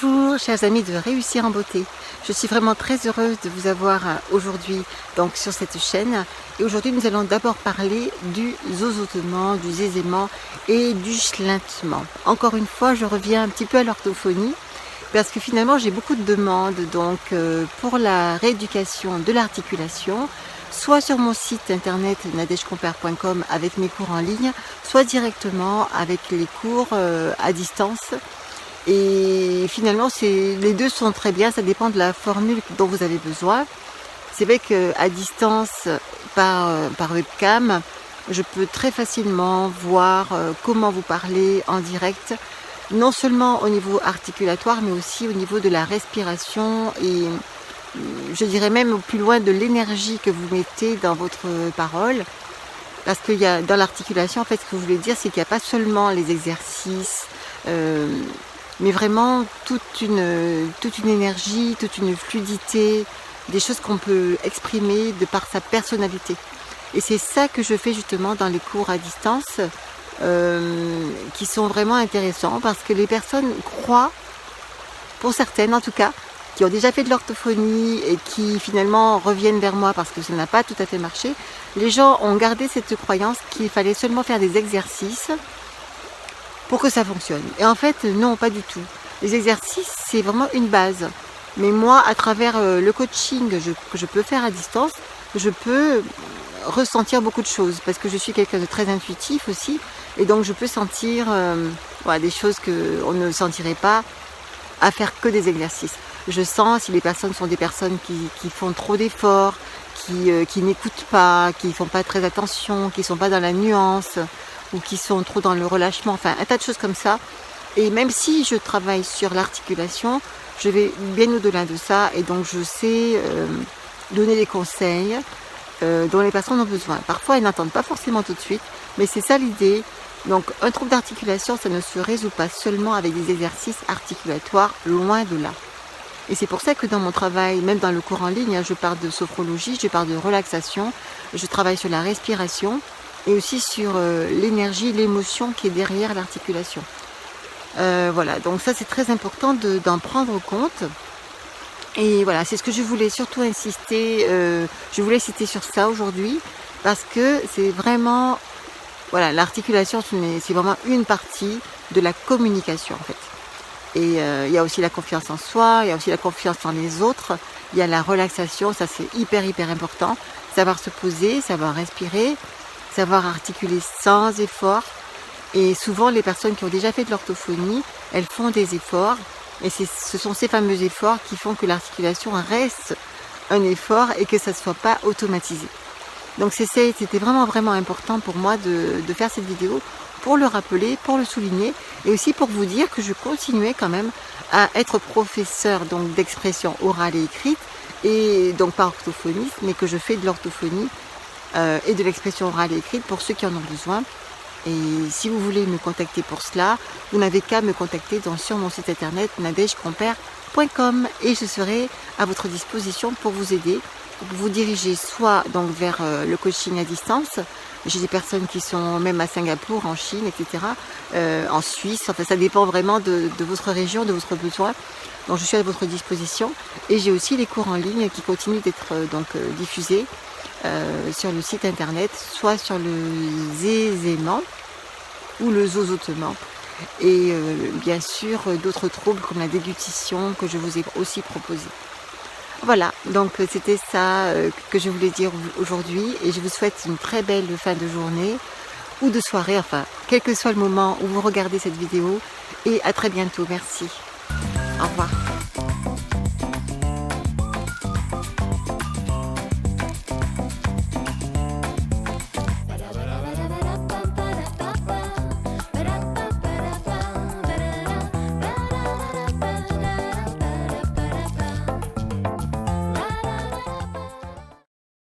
Bonjour chers amis de Réussir en Beauté, je suis vraiment très heureuse de vous avoir aujourd'hui donc sur cette chaîne et aujourd'hui nous allons d'abord parler du zozotement, du zézément et du schlintement. Encore une fois je reviens un petit peu à l'orthophonie parce que finalement j'ai beaucoup de demandes donc pour la rééducation de l'articulation, soit sur mon site internet nadejcompere.com avec mes cours en ligne, soit directement avec les cours à distance. Et finalement, les deux sont très bien, ça dépend de la formule dont vous avez besoin. C'est vrai qu'à distance, par webcam, je peux très facilement voir comment vous parlez en direct, non seulement au niveau articulatoire, mais aussi au niveau de la respiration et je dirais même au plus loin de l'énergie que vous mettez dans votre parole. Parce qu'il y a dans l'articulation, en fait, ce que je voulais dire, c'est qu'il n'y a pas seulement les exercices, mais vraiment toute une énergie, toute une fluidité, des choses qu'on peut exprimer de par sa personnalité. Et c'est ça que je fais justement dans les cours à distance, qui sont vraiment intéressants parce que les personnes croient, pour certaines en tout cas, qui ont déjà fait de l'orthophonie et qui finalement reviennent vers moi parce que ça n'a pas tout à fait marché, les gens ont gardé cette croyance qu'il fallait seulement faire des exercices pour que ça fonctionne. Et en fait, non, pas du tout. Les exercices, c'est vraiment une base. Mais moi, à travers le coaching que je peux faire à distance, je peux ressentir beaucoup de choses parce que je suis quelqu'un de très intuitif aussi. Et donc, je peux sentir des choses qu'on ne sentirait pas à faire que des exercices. Je sens si les personnes sont des personnes qui font trop d'efforts, qui n'écoutent pas, qui ne font pas très attention, qui ne sont pas dans la nuance, ou qui sont trop dans le relâchement, enfin un tas de choses comme ça. Et même si je travaille sur l'articulation, je vais bien au-delà de ça et donc je sais donner des conseils dont les personnes ont besoin. Parfois elles n'entendent pas forcément tout de suite, mais c'est ça l'idée. Donc un trouble d'articulation, ça ne se résout pas seulement avec des exercices articulatoires, loin de là. Et c'est pour ça que dans mon travail, même dans le cours en ligne, je parle de sophrologie, je parle de relaxation, je travaille sur la respiration et aussi sur l'énergie, l'émotion qui est derrière l'articulation. Voilà, donc ça c'est très important d'en prendre compte. Et voilà, c'est ce que je voulais surtout insister, je voulais citer sur ça aujourd'hui, parce que c'est vraiment, voilà, l'articulation c'est vraiment une partie de la communication en fait. Et il y a aussi la confiance en soi, il y a aussi la confiance en les autres, il y a la relaxation, ça c'est hyper important, savoir se poser, savoir respirer, savoir articuler sans effort. Et souvent les personnes qui ont déjà fait de l'orthophonie, elles font des efforts et ce sont ces fameux efforts qui font que l'articulation reste un effort et que ça ne soit pas automatisé. Donc c'était vraiment important pour moi de faire cette vidéo pour le rappeler, pour le souligner et aussi pour vous dire que je continuais quand même à être professeur donc d'expression orale et écrite et donc pas orthophoniste mais que je fais de l'orthophonie et de l'expression orale et écrite pour ceux qui en ont besoin. Et si vous voulez me contacter pour cela, vous n'avez qu'à me contacter sur mon site internet nadejcompere.com et je serai à votre disposition pour vous aider, pour vous diriger soit donc vers le coaching à distance. J'ai des personnes qui sont même à Singapour, en Chine, etc., en Suisse, enfin ça dépend vraiment de votre région, de votre besoin. Donc je suis à votre disposition et j'ai aussi les cours en ligne qui continuent d'être diffusés sur le site internet, soit sur le zézément ou le zozotement et bien sûr d'autres troubles comme la déglutition que je vous ai aussi proposé. Voilà, donc c'était ça que je voulais dire aujourd'hui et je vous souhaite une très belle fin de journée ou de soirée, enfin quel que soit le moment où vous regardez cette vidéo et à très bientôt, merci. Au revoir.